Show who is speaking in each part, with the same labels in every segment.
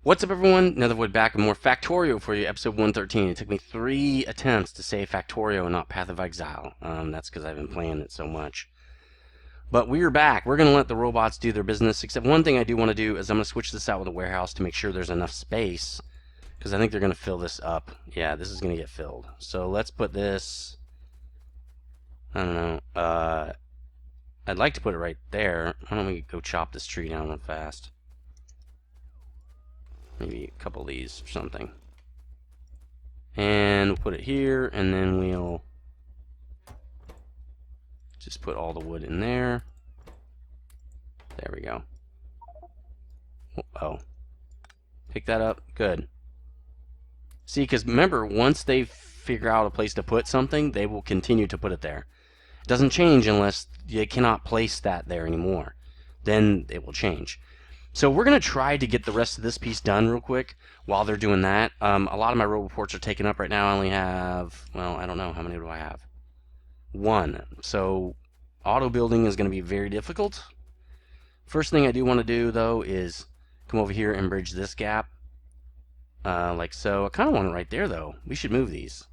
Speaker 1: What's up, everyone? Nethervvoid back with more Factorio for you, episode 113. It took me 3 attempts to say Factorio and not Path of Exile. That's because I've been playing it so much. But we're back. We're going to let the robots do their business, except one thing I do want to do is I'm going to switch this out with a warehouse to make sure there's enough space, because I think they're going to fill this up. Yeah, this is going to get filled. So let's put this, I don't know, I'd like to put it right there. Why don't we go chop this tree down real fast? Maybe a couple of these or something. And we'll put it here, and then we'll just put all the wood in there. There we go. Oh. Pick that up. Good. See, because remember, once they figure out a place to put something, they will continue to put it there. It doesn't change unless they cannot place that there anymore. Then it will change. So we're going to try to get the rest of this piece done real quick while they're doing that. A lot of my road reports are taken up right now. I only have, well, I don't know. How many do I have? 1. So auto building is going to be very difficult. First thing I do want to do, though, is come over here and bridge this gap. Like so. I kind of want it right there, though. We should move these.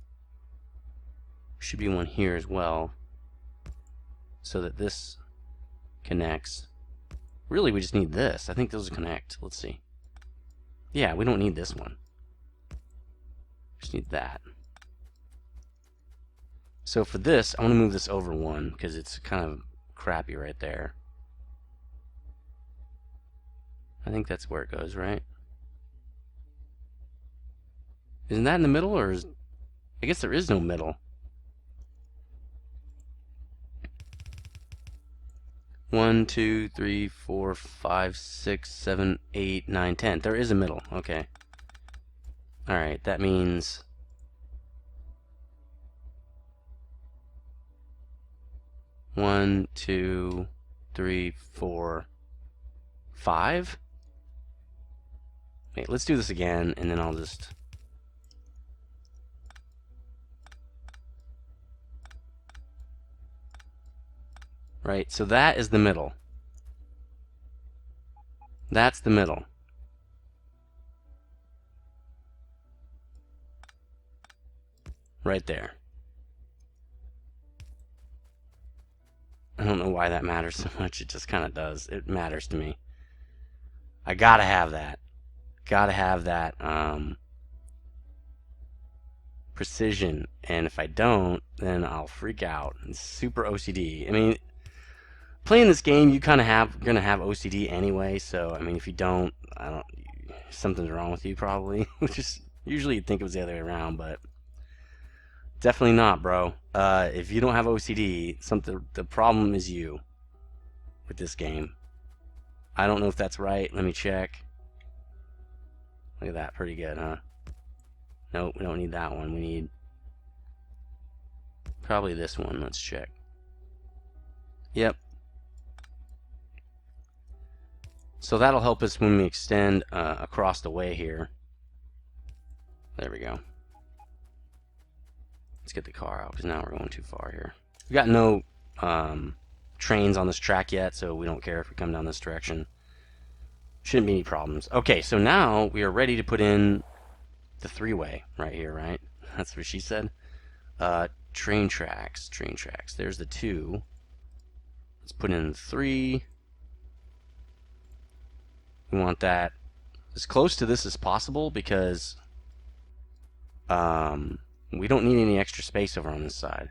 Speaker 1: Should be one here as well, so that this connects. Really, we just need this. I think those connect. Let's see. Yeah, we don't need this one. Just need that. So for this, I want to move this over 1 because it's kind of crappy right there. I think that's where it goes, right? Isn't that in the middle, or is... I guess there is no middle. 1, 2, 3, 4, 5, 6, 7, 8, 9, 10. There is a middle. Okay. Alright, that means... One, 2, 3, 4, 5? Wait, let's do this again, and then I'll just... Right, so that is the middle. That's the middle. Right there. I don't know why that matters so much. It just kind of does. It matters to me. I gotta have that. Gotta have that precision. And if I don't, then I'll freak out. It's super OCD. I mean, playing this game, you're gonna have OCD anyway. So I mean, if you don't, something's wrong with you probably. Which is usually you'd think it was the other way around, but definitely not, bro. If you don't have OCD, the problem is you with this game. I don't know if that's right. Let me check. Look at that. Pretty good, huh? Nope, we don't need that one. We need probably this one. Let's check. Yep. So that'll help us when we extend across the way here. There we go. Let's get the car out because now we're going too far here. We've got no trains on this track yet, so we don't care if we come down this direction. Shouldn't be any problems. Okay, so now we are ready to put in the 3-way right here, right? That's what she said. Train tracks. There's the 2. Let's put in the 3. We want that as close to this as possible because we don't need any extra space over on this side.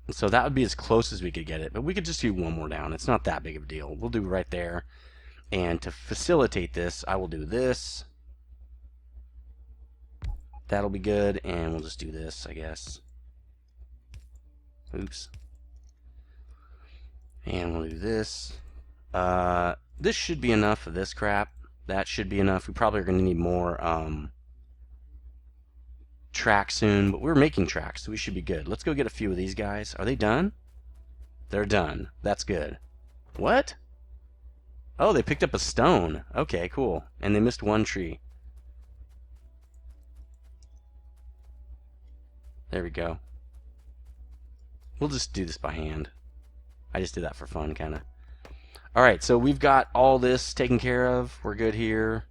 Speaker 1: So that would be as close as we could get it, but we could just do one more down. It's not that big of a deal. We'll do right there. And to facilitate this, I will do this. That'll be good, and we'll just do this, I guess. Oops. And we'll do this. This should be enough of this crap. That should be enough. We probably are going to need more track soon, but we're making tracks, so we should be good. Let's go get a few of these guys. Are they done? They're done. That's good. What? Oh, they picked up a stone. Okay, cool. And they missed 1 tree. There we go. We'll just do this by hand. I just did that for fun, kind of. Alright, so we've got all this taken care of. We're good here.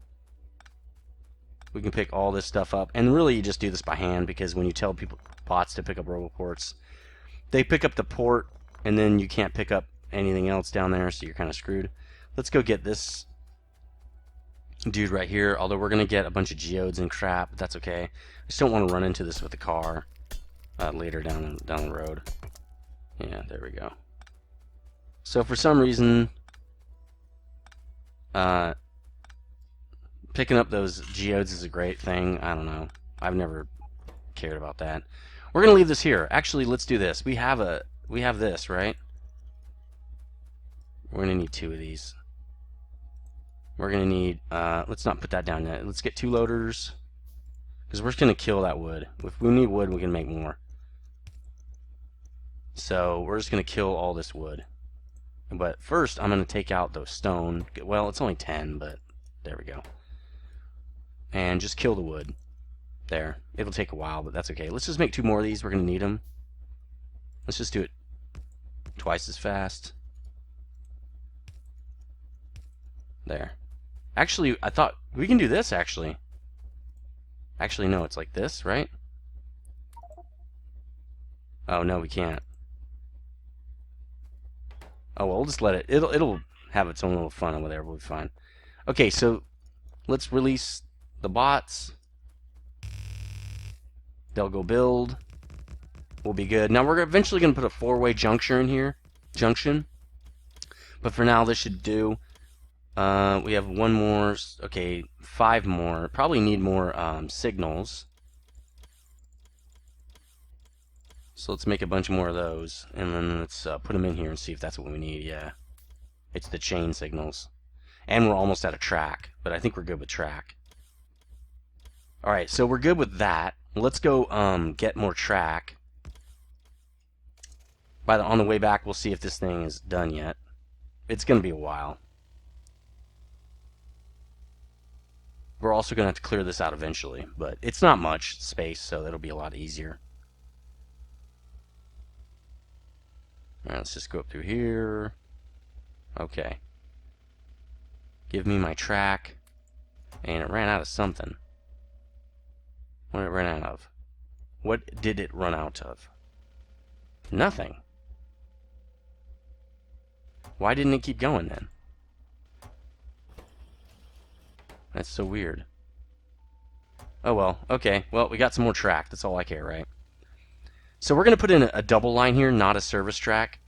Speaker 1: We can pick all this stuff up. And really, you just do this by hand, because when you tell people, bots, to pick up roboports, they pick up the port, and then you can't pick up anything else down there, so you're kind of screwed. Let's go get this dude right here, although we're going to get a bunch of geodes and crap, but that's okay. I just don't want to run into this with the car later down the road. Yeah, there we go. So for some reason, picking up those geodes is a great thing. I don't know. I've never cared about that. We're going to leave this here. Actually, let's do this. We have this, right? We're going to need 2 of these. We're going to need, let's not put that down yet. Let's get 2 loaders, because we're just going to kill that wood. If we need wood, we can make more. So we're just going to kill all this wood. But first, I'm going to take out those stone. Well, it's only 10, but there we go. And just kill the wood. There. It'll take a while, but that's okay. Let's just make 2 more of these. We're going to need them. Let's just do it twice as fast. There. Actually, I thought we can do this, actually. Actually, no, it's like this, right? Oh, no, we can't. Oh, well, we'll just let it. It'll have its own little fun over there. We'll be fine. Okay, so let's release the bots. They'll go build. We'll be good. Now, we're eventually going to put a 4-way junction in here. But for now, this should do. We have 1 more. Okay, 5 more. Probably need more signals. So let's make a bunch more of those, and then let's put them in here and see if that's what we need. Yeah, it's the chain signals. And we're almost out of track, but I think we're good with track. Alright, so we're good with that. Let's go get more track. On the way back, we'll see if this thing is done yet. It's going to be a while. We're also going to have to clear this out eventually, but it's not much space, so that'll be a lot easier. Alright, let's just go up through here. Okay. Give me my track. And it ran out of something. What did it run out of? What did it run out of? Nothing. Why didn't it keep going then? That's so weird. Oh well, okay. Well, we got some more track. That's all I care, right? So we're going to put in a double line here, not a service track,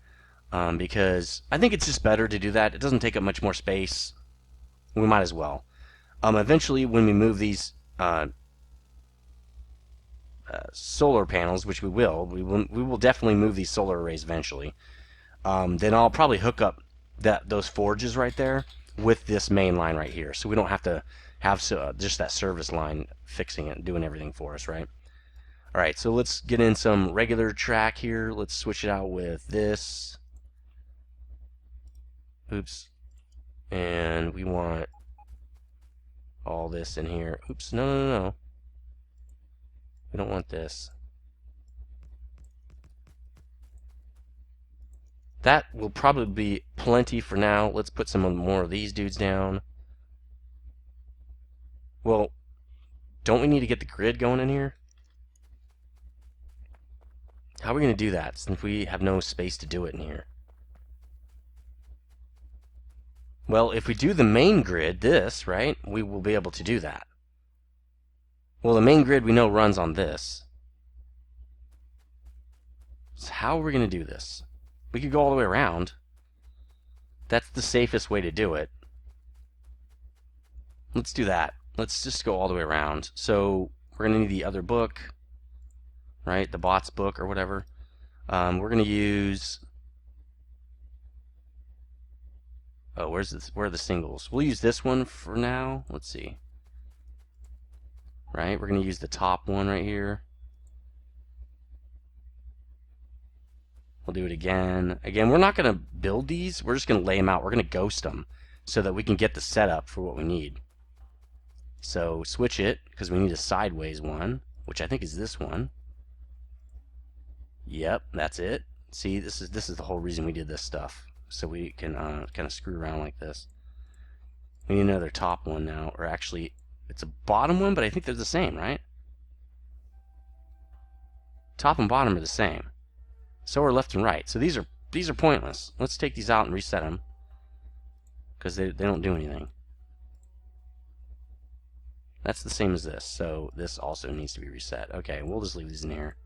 Speaker 1: because I think it's just better to do that. It doesn't take up much more space. We might as well. Eventually, when we move these solar panels, which we will definitely move these solar arrays eventually. Then I'll probably hook up those forges right there with this main line right here, so we don't have to have just that service line fixing it and doing everything for us, right? Alright, so let's get in some regular track here. Let's switch it out with this. Oops. And we want all this in here. Oops, no. We don't want this. That will probably be plenty for now. Let's put some more of these dudes down. Well, don't we need to get the grid going in here? How are we going to do that since we have no space to do it in here? Well, if we do the main grid, right, we will be able to do that. Well, the main grid we know runs on this. So how are we going to do this? We could go all the way around. That's the safest way to do it. Let's do that. Let's just go all the way around. So we're going to need the other book, right? The bots book or whatever. We're going to use... Oh, where's this? Where are the singles? We'll use this one for now. Let's see. Right? We're going to use the top one right here. We'll do it again. Again, we're not going to build these. We're just going to lay them out. We're going to ghost them so that we can get the setup for what we need. So switch it because we need a sideways one, which I think is this one. Yep, that's it. See, this is the whole reason we did this stuff. so we can kind of screw around like this. We need another top one now, or actually, it's a bottom one, but I think they're the same, right? Top and bottom are the same. So are left and right. So these are pointless. Let's take these out and reset them, because they don't do anything. That's the same as this, so this also needs to be reset. Okay, we'll just leave these in here.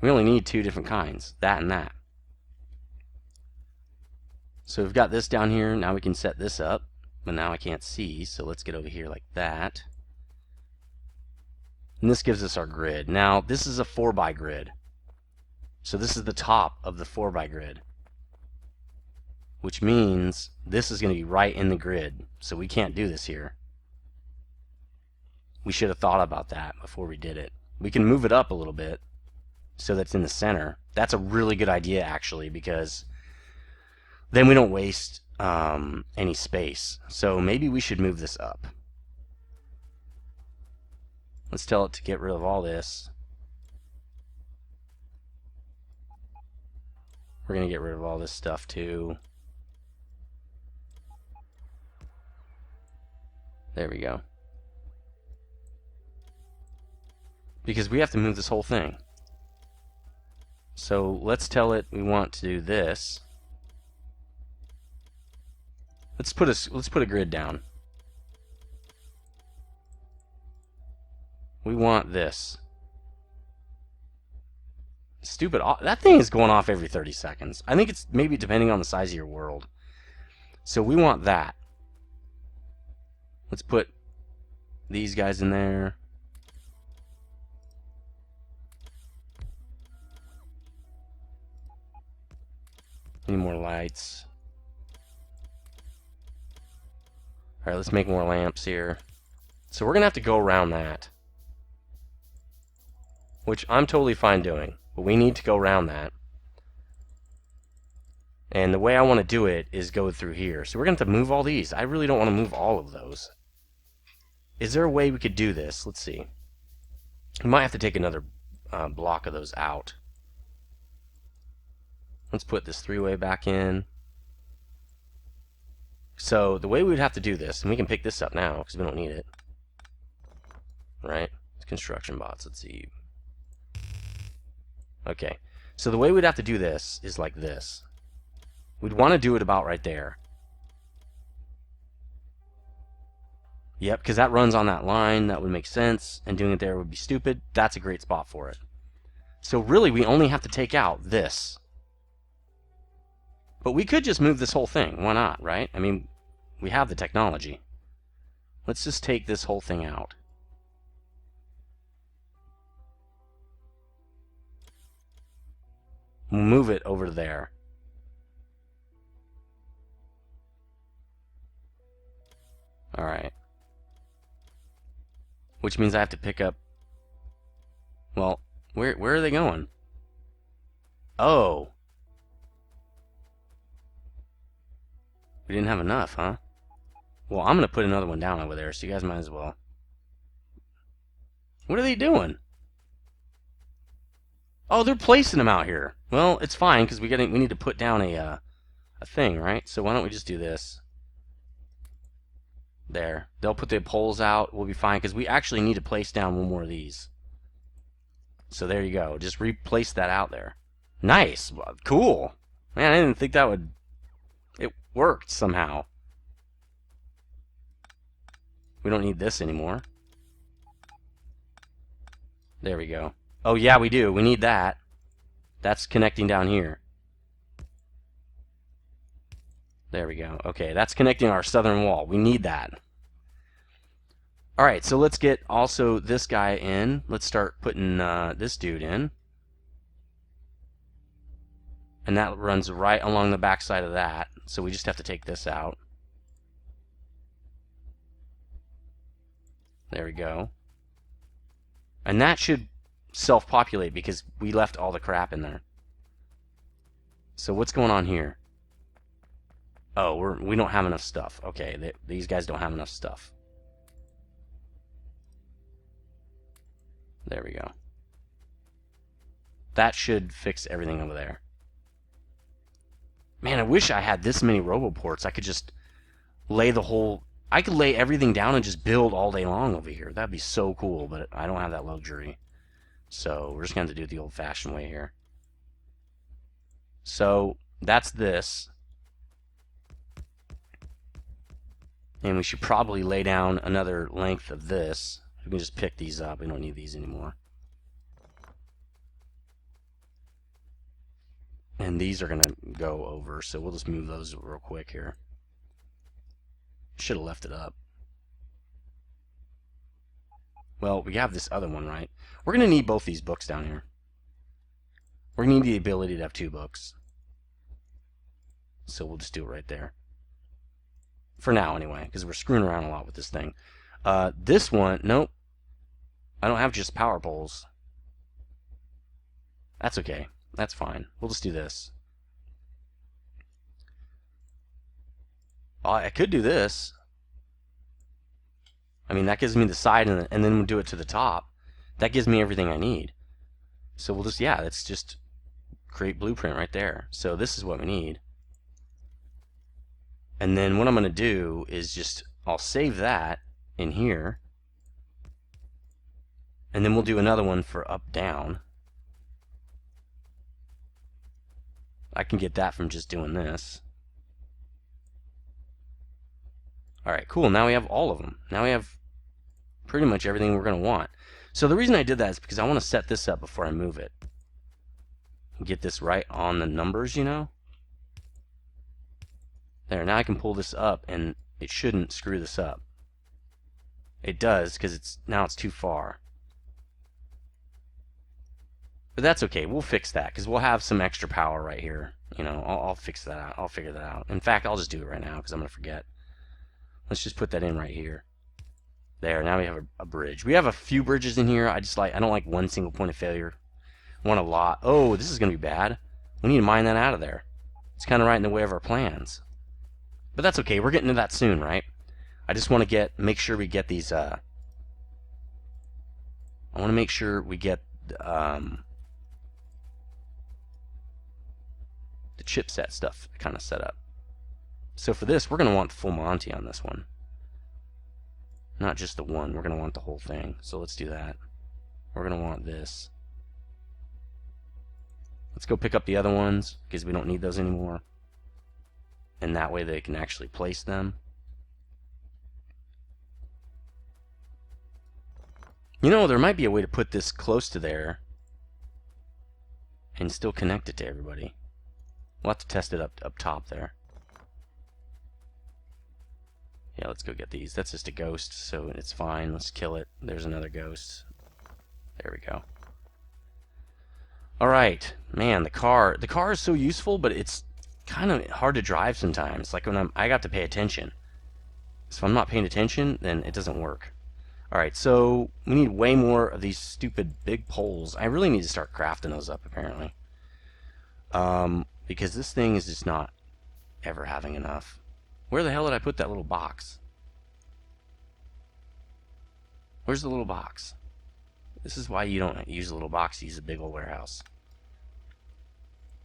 Speaker 1: We only need two different kinds, that and that. So we've got this down here. Now we can set this up, but now I can't see, so let's get over here like that. And this gives us our grid. Now, this is a 4x grid. So this is the top of the 4x grid, which means this is going to be right in the grid. So we can't do this here. We should have thought about that before we did it. We can move it up a little bit so that's in the center. That's a really good idea, actually, because then we don't waste any space. So maybe we should move this up. Let's tell it to get rid of all this. We're going to get rid of all this stuff too. There we go. Because we have to move this whole thing. So let's tell it we want to do this. Let's put a grid down. We want this. Stupid. That thing is going off every 30 seconds. I think it's maybe depending on the size of your world. So we want that. Let's put these guys in there. Need more lights. Alright, let's make more lamps here. So we're going to have to go around that, which I'm totally fine doing, but we need to go around that. And the way I want to do it is go through here. So we're going to have to move all these. I really don't want to move all of those. Is there a way we could do this? Let's see. We might have to take another block of those out. Let's put this three-way back in. So the way we would have to do this, and we can pick this up now because we don't need it. Right? It's construction bots. Let's see. Okay. So the way we'd have to do this is like this. We'd want to do it about right there. Yep, because that runs on that line. That would make sense. And doing it there would be stupid. That's a great spot for it. So really, we only have to take out this. But we could just move this whole thing. Why not, right? I mean, we have the technology. Let's just take this whole thing out. Move it over there. Alright. Which means I have to pick up... Well, where are they going? Oh! We didn't have enough, huh? Well, I'm going to put another one down over there, so you guys might as well. What are they doing? Oh, they're placing them out here. Well, it's fine, because we need to put down a thing, right? So why don't we just do this? There. They'll put the poles out. We'll be fine, because we actually need to place down one more of these. So there you go. Just replace that out there. Nice. Cool. Man, I didn't think that would... It worked somehow. We don't need this anymore. There we go. Oh, yeah, we do. We need that. That's connecting down here. There we go. Okay, that's connecting our southern wall. We need that. Alright, so let's get also this guy in. Let's start putting this dude in. And that runs right along the back side of that. So we just have to take this out. There we go. And that should self-populate because we left all the crap in there. So what's going on here? Oh, we don't have enough stuff. Okay, these guys don't have enough stuff. There we go. That should fix everything over there. Man, I wish I had this many roboports. I could just lay the whole... I could lay everything down and just build all day long over here. That'd be so cool, but I don't have that luxury. So we're just going to have to do it the old-fashioned way here. So that's this. And we should probably lay down another length of this. We can just pick these up. We don't need these anymore. And these are going to go over, so we'll just move those real quick here. Should have left it up. Well, we have this other one, right? We're going to need both these books down here. We're going to need the ability to have 2 books. So we'll just do it right there. For now, anyway, because we're screwing around a lot with this thing. This one, nope. I don't have just power poles. That's okay. That's fine. We'll just do this. I could do this. I mean, that gives me the side, and then we'll do it to the top. That gives me everything I need. So we'll just, yeah, let's just create blueprint right there. So this is what we need. And then what I'm going to do is just, I'll save that in here. And then we'll do another one for up, down. I can get that from just doing this. Alright, cool. Now we have all of them. Now we have pretty much everything we're going to want. So the reason I did that is because I want to set this up before I move it. Get this right on the numbers, you know? There, now I can pull this up, and it shouldn't screw this up. It does, because now it's too far. But that's okay. We'll fix that, because we'll have some extra power right here. You know, I'll fix that out. I'll figure that out. In fact, I'll just do it right now, because I'm going to forget. Let's just put that in right here. There, now we have a bridge. We have a few bridges in here. I don't like one single point of failure. I want a lot. Oh, this is going to be bad. We need to mine that out of there. It's kind of right in the way of our plans. But that's okay. We're getting to that soon, right? I just want to make sure we get these. I want to make sure we get the chipset stuff kind of set up. So for this, we're going to want full Monty on this one. Not just the one. We're going to want the whole thing. So let's do that. We're going to want this. Let's go pick up the other ones, because we don't need those anymore. And that way they can actually place them. You know, there might be a way to put this close to there and still connect it to everybody. We'll have to test it up top there. Yeah, let's go get these. That's just a ghost, so it's fine. Let's kill it. There's another ghost. There we go. Alright, man, the car is so useful, but it's kind of hard to drive sometimes. Like when I got to pay attention. So if I'm not paying attention, then it doesn't work. Alright, so we need way more of these stupid big poles. I really need to start crafting those up, apparently. Because this thing is just not ever having enough. Where the hell did I put that little box? Where's the little box? This is why you don't use a little box, you use a big old warehouse.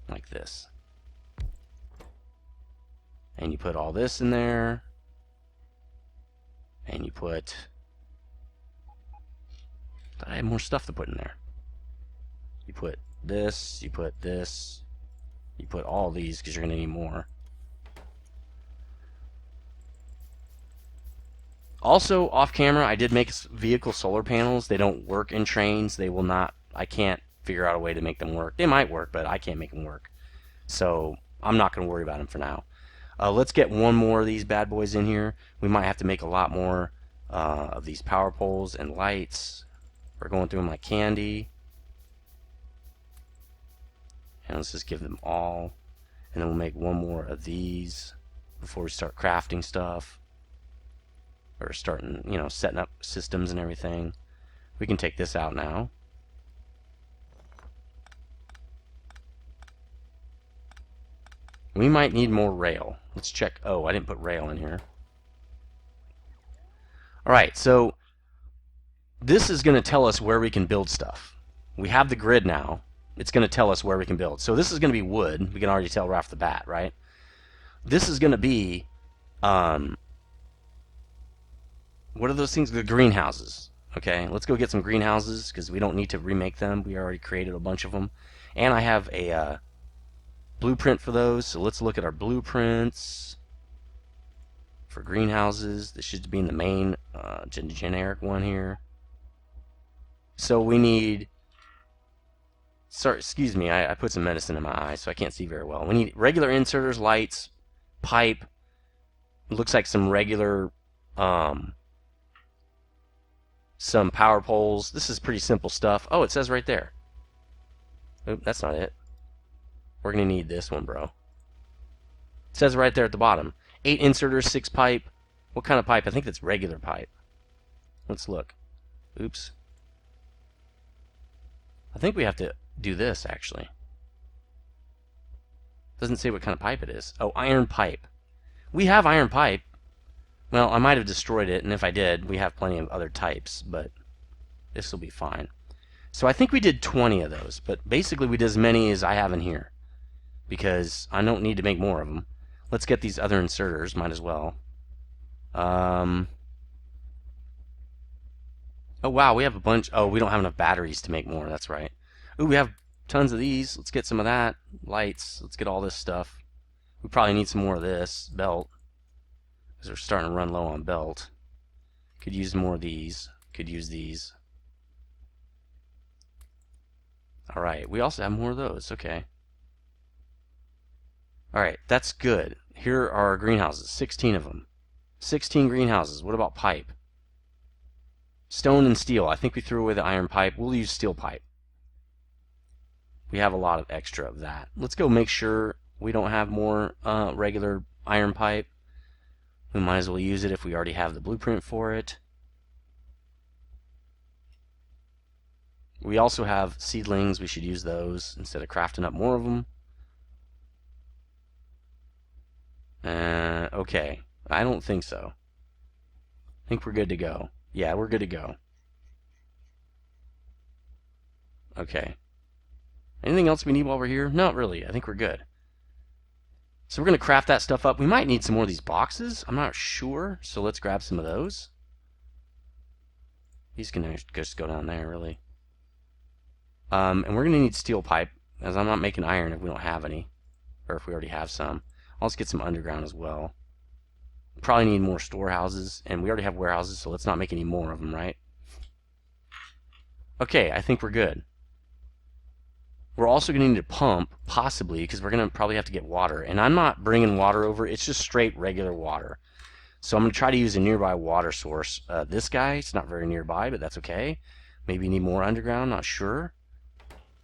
Speaker 1: Like this. And you put all this in there. And you put... I have more stuff to put in there. You put this, you put this, you put all these because you're going to need more. Also, off camera, I did make vehicle solar panels. They don't work in trains. They will not, I can't figure out a way to make them work. They might work, but I can't make them work. So, I'm not going to worry about them for now. Let's get one more of these bad boys in here. We might have to make a lot more of these power poles and lights. We're going through them like candy. And let's just give them all. And then we'll make one more of these before we start crafting stuff. Or starting, you know, setting up systems and everything. We can take this out now. We might need more rail. Let's check. Oh, I didn't put rail in here. Alright, so this is going to tell us where we can build stuff. We have the grid now. It's going to tell us where we can build. So this is going to be wood. We can already tell right off the bat, right? This is going to be, what are those things? The greenhouses. Okay, let's go get some greenhouses because we don't need to remake them. We already created a bunch of them. And I have a blueprint for those. So let's look at our blueprints for greenhouses. This should be in the main generic one here. So we need, sorry, excuse me, I put some medicine in my eye so I can't see very well. We need regular inserters, lights, pipe. It looks like some regular, some power poles. This is pretty simple stuff. Oh, it says right there. Oop, that's not it. We're going to need this one, bro. It says right there at the bottom. 8 inserters, 6 pipe. What kind of pipe? I think that's regular pipe. Let's look. Oops. I think we have to do this, actually. Doesn't say what kind of pipe it is. Oh, iron pipe. We have iron pipe. Well, I might have destroyed it, and if I did, we have plenty of other types, but this will be fine. So I think we did 20 of those, but basically we did as many as I have in here, because I don't need to make more of them. Let's get these other inserters, might as well. Oh wow, we have a bunch. Oh, we don't have enough batteries to make more, that's right. Ooh, we have tons of these. Let's get some of that. Lights, let's get all this stuff. We probably need some more of this belt, because we're starting to run low on belt. Could use more of these. Could use these. Alright, we also have more of those. Okay. Alright, that's good. Here are our greenhouses. 16 of them. 16 greenhouses. What about pipe? Stone and steel. I think we threw away the iron pipe. We'll use steel pipe. We have a lot of extra of that. Let's go make sure we don't have more regular iron pipe. We might as well use it if we already have the blueprint for it. We also have seedlings. We should use those instead of crafting up more of them. Okay. I don't think so. I think we're good to go. Yeah, we're good to go. Okay. Anything else we need while we're here? Not really. I think we're good. So we're going to craft that stuff up. We might need some more of these boxes. I'm not sure. So let's grab some of those. These can just go down there, really. And we're going to need steel pipe, as I'm not making iron if we don't have any. Or if we already have some. Let's get some underground as well. Probably need more storehouses. And we already have warehouses, so let's not make any more of them, right? Okay, I think we're good. We're also going to need a pump, possibly, because we're going to probably have to get water. And I'm not bringing water over. It's just straight regular water. So I'm going to try to use a nearby water source. This guy, it's not very nearby, but that's okay. Maybe need more underground, not sure.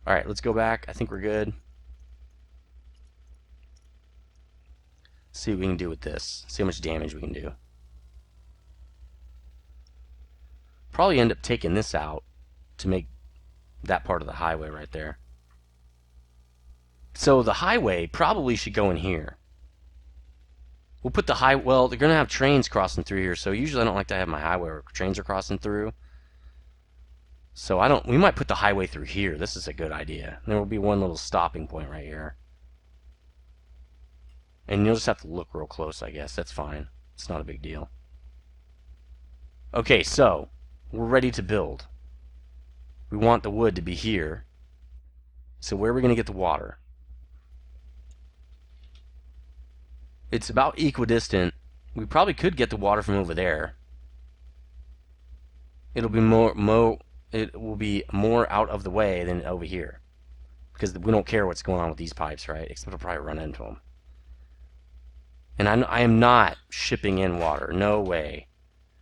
Speaker 1: Alright, let's go back. I think we're good. See what we can do with this. See how much damage we can do. Probably end up taking this out to make that part of the highway right there. So the highway probably should go in here. We'll put the well, they're going to have trains crossing through here, so usually I don't like to have my highway where trains are crossing through. So we might put the highway through here. This is a good idea. There will be one little stopping point right here. And you'll just have to look real close, I guess. That's fine. It's not a big deal. Okay, so we're ready to build. We want the wood to be here. So where are we going to get the water? It's about equidistant. We probably could get the water from over there. It'll be it will be more out of the way than over here. Because we don't care what's going on with these pipes, right? Except we'll probably run into them. And I am not shipping in water. No way.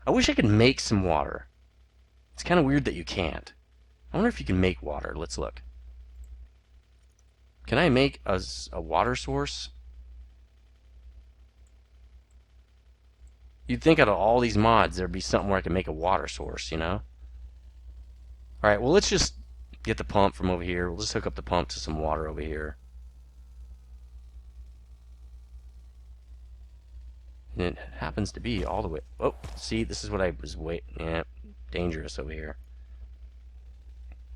Speaker 1: I wish I could make some water. It's kind of weird that you can't. I wonder if you can make water. Let's look. Can I make a water source? You'd think out of all these mods there'd be something where I could make a water source, you know? Alright, well let's just get the pump from over here. We'll just hook up the pump to some water over here. And it happens to be all the way... Oh, see, this is what I was yeah, dangerous over here.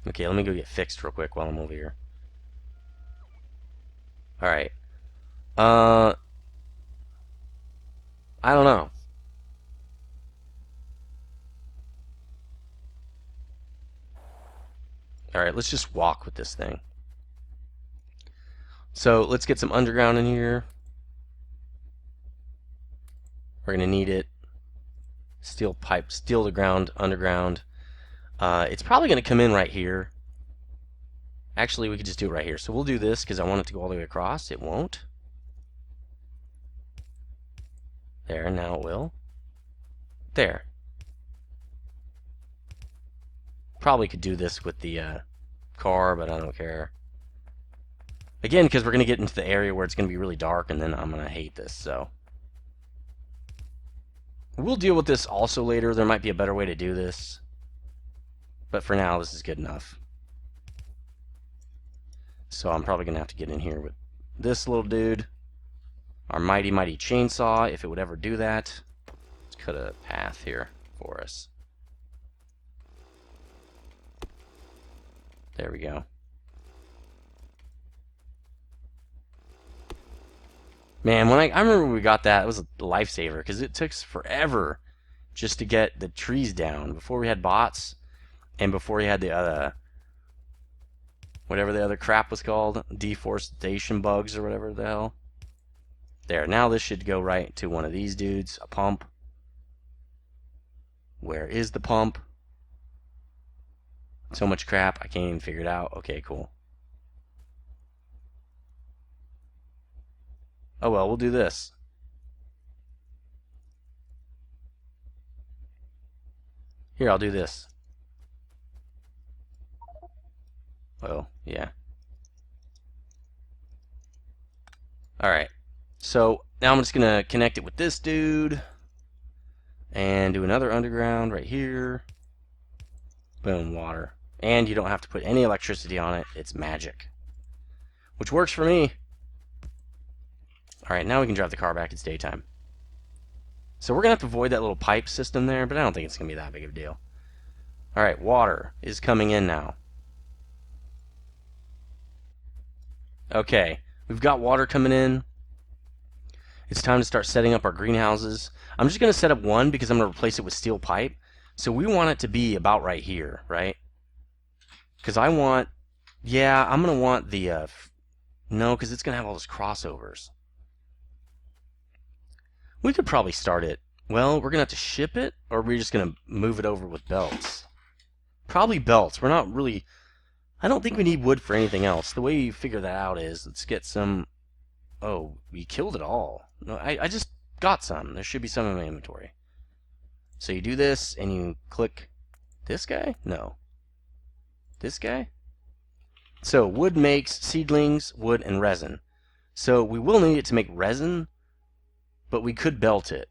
Speaker 1: Okay, let me go get fixed real quick while I'm over here. Alright. I don't know. Alright, let's just walk with this thing. So let's get some underground in here. We're going to need it. Steel pipe, steel to ground, underground. It's probably going to come in right here. Actually, we could just do it right here. So we'll do this because I want it to go all the way across. It won't. There, now it will. There. Probably could do this with the car, but I don't care. Again, because we're going to get into the area where it's going to be really dark, and then I'm going to hate this, so. We'll deal with this also later. There might be a better way to do this. But for now, this is good enough. So I'm probably going to have to get in here with this little dude. Our mighty, mighty chainsaw, if it would ever do that. Let's cut a path here for us. There we go. Man, when I remember when we got that, it was a lifesaver because it took forever just to get the trees down before we had bots and before we had the whatever the other crap was called, deforestation bugs or whatever the hell. There, now this should go right to one of these dudes, a pump. Where is the pump? So much crap, I can't even figure it out. Okay, cool. Oh well, we'll do this. Here, I'll do this. Oh, yeah. Alright. So, now I'm just going to connect it with this dude. And do another underground right here. Boom, water. And you don't have to put any electricity on it. It's magic. Which works for me. Alright, now we can drive the car back. It's daytime. So we're going to have to avoid that little pipe system there, but I don't think it's going to be that big of a deal. Alright, water is coming in now. Okay, we've got water coming in. It's time to start setting up our greenhouses. I'm just going to set up one because I'm going to replace it with steel pipe. So we want it to be about right here, right? Because I want, yeah, I'm going to want the, no, because it's going to have all those crossovers. We could probably start it. Well, we're going to have to ship it, or we're just going to move it over with belts. Probably belts. We're not really, I don't think we need wood for anything else. The way you figure that out is, let's get some, oh, we killed it all. No, I just got some. There should be some in my inventory. So you do this, and you click this guy? No. This guy? So wood makes seedlings, wood, and resin. So we will need it to make resin, but we could belt it.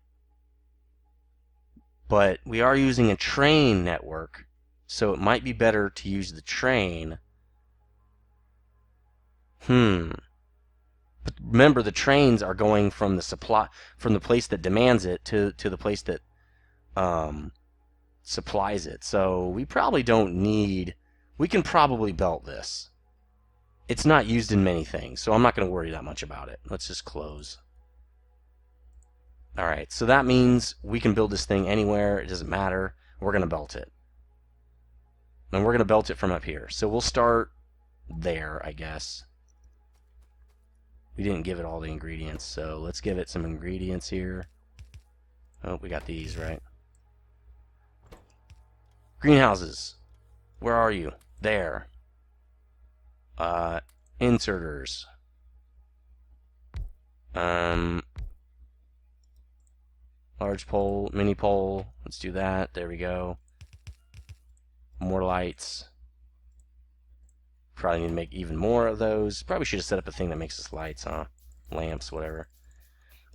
Speaker 1: But we are using a train network, so it might be better to use the train. But remember, the trains are going from the supply, from the place that demands it to the place that supplies it. So we probably don't need. We can probably belt this. It's not used in many things, so I'm not going to worry that much about it. Let's just close. Alright, so that means we can build this thing anywhere. It doesn't matter. We're going to belt it. And we're going to belt it from up here. So we'll start there, I guess. We didn't give it all the ingredients, so let's give it some ingredients here. Oh, we got these, right? Greenhouses. Where are you? There. Inserters. Large pole, mini pole. Let's do that. There we go. More lights. Probably need to make even more of those. Probably should have set up a thing that makes us lights, huh? Lamps, whatever.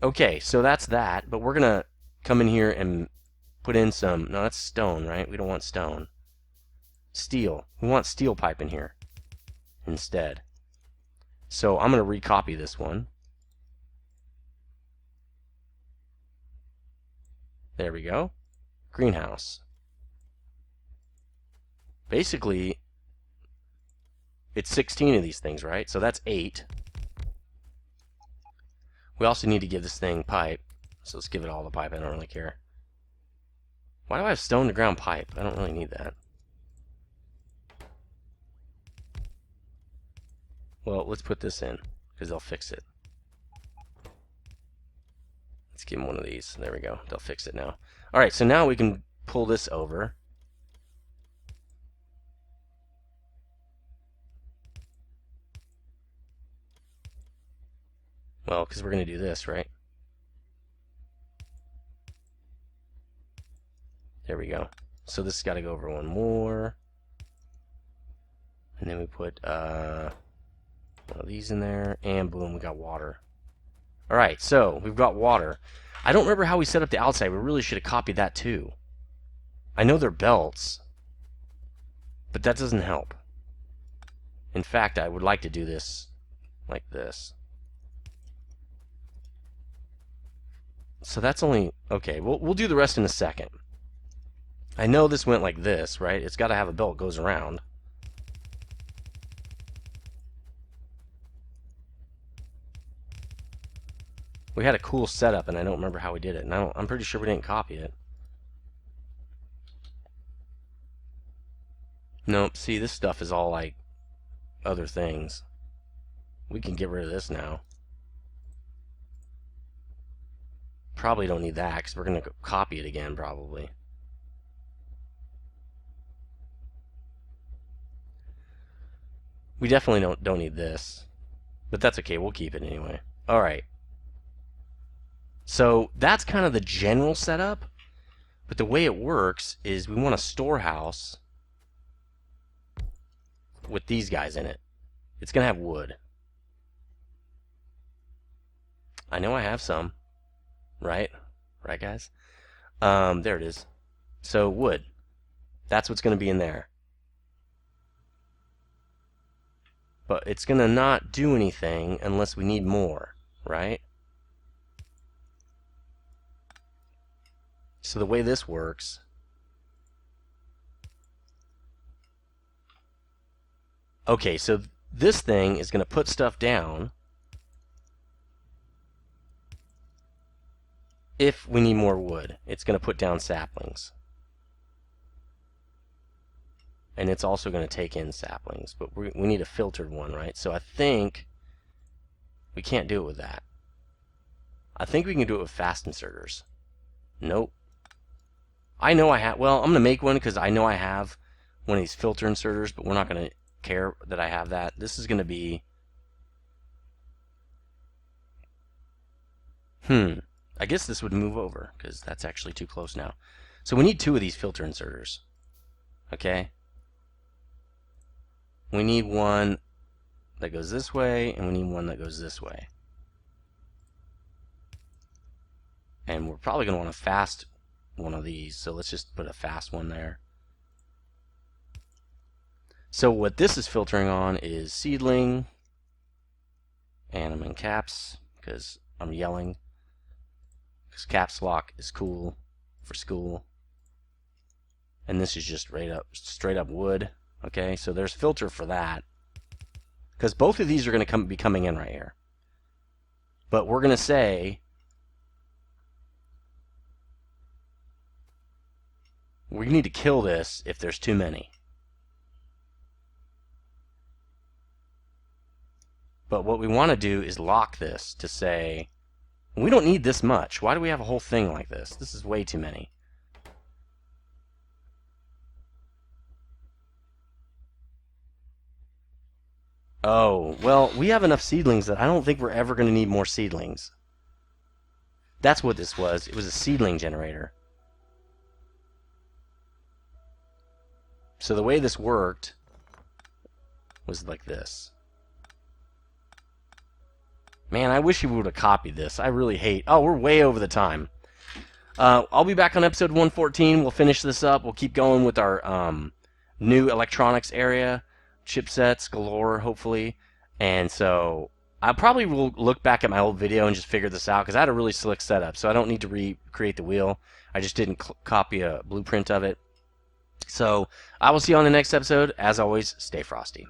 Speaker 1: Okay, so that's that. But we're going to come in here and put in some... No, that's stone, right? We don't want stone. Steel. We want steel pipe in here instead. So I'm going to recopy this one. There we go. Greenhouse. Basically, it's 16 of these things, right? So that's 8. We also need to give this thing pipe. So let's give it all the pipe. I don't really care. Why do I have stone to ground pipe? I don't really need that. Well, let's put this in, because they'll fix it. Let's give them one of these. There we go. They'll fix it now. Alright, so now we can pull this over. Well, because we're going to do this, right? There we go. So this has got to go over one more. And then we put one of these in there, and boom, we got water. Alright, so we've got water. I don't remember how we set up the outside. We really should have copied that too. I know they're belts, but that doesn't help. In fact, I would like to do this like this. So that's only... Okay, we'll do the rest in a second. I know this went like this, right? It's got to have a belt that goes around. We had a cool setup, and I don't remember how we did it. And I'm pretty sure we didn't copy it. Nope, see, this stuff is all like other things. We can get rid of this now. Probably don't need that, because we're going to copy it again, probably. We definitely don't need this. But that's okay, we'll keep it anyway. Alright. So that's kind of the general setup. But the way it works is we want a storehouse with these guys in it. It's going to have wood. I know I have some. Right? Right, guys? There it is. So, wood. That's what's going to be in there. But it's going to not do anything unless we need more, right? So the way this works... Okay, so this thing is going to put stuff down if we need more wood. It's going to put down saplings. And it's also going to take in saplings. But we need a filtered one, right? So I think we can't do it with that. I think we can do it with fast inserters. Nope. I know I have... Well, I'm going to make one because I know I have one of these filter inserters, but we're not going to care that I have that. This is going to be... I guess this would move over because that's actually too close now. So we need two of these filter inserters. Okay? We need one that goes this way, and we need one that goes this way. And we're probably going to want a fast one of these, so let's just put a fast one there. So what this is filtering on is seedling, and I'm in caps because I'm yelling, because caps lock is cool for school. And this is just straight up wood. Okay, so there's filter for that. Because both of these are going to be coming in right here. But we're going to say we need to kill this if there's too many. But what we want to do is lock this to say, we don't need this much. Why do we have a whole thing like this? This is way too many. Oh, well, we have enough seedlings that I don't think we're ever going to need more seedlings. That's what this was. It was a seedling generator. So the way this worked was like this. Man, I wish you would have copied this. I really hate... Oh, we're way over the time. I'll be back on episode 114. We'll finish this up. We'll keep going with our new electronics area. Chipsets galore, hopefully. And so I probably will look back at my old video and just figure this out, because I had a really slick setup, so I don't need to recreate the wheel. I just didn't copy a blueprint of it. So I will see you on the next episode. As always, stay frosty.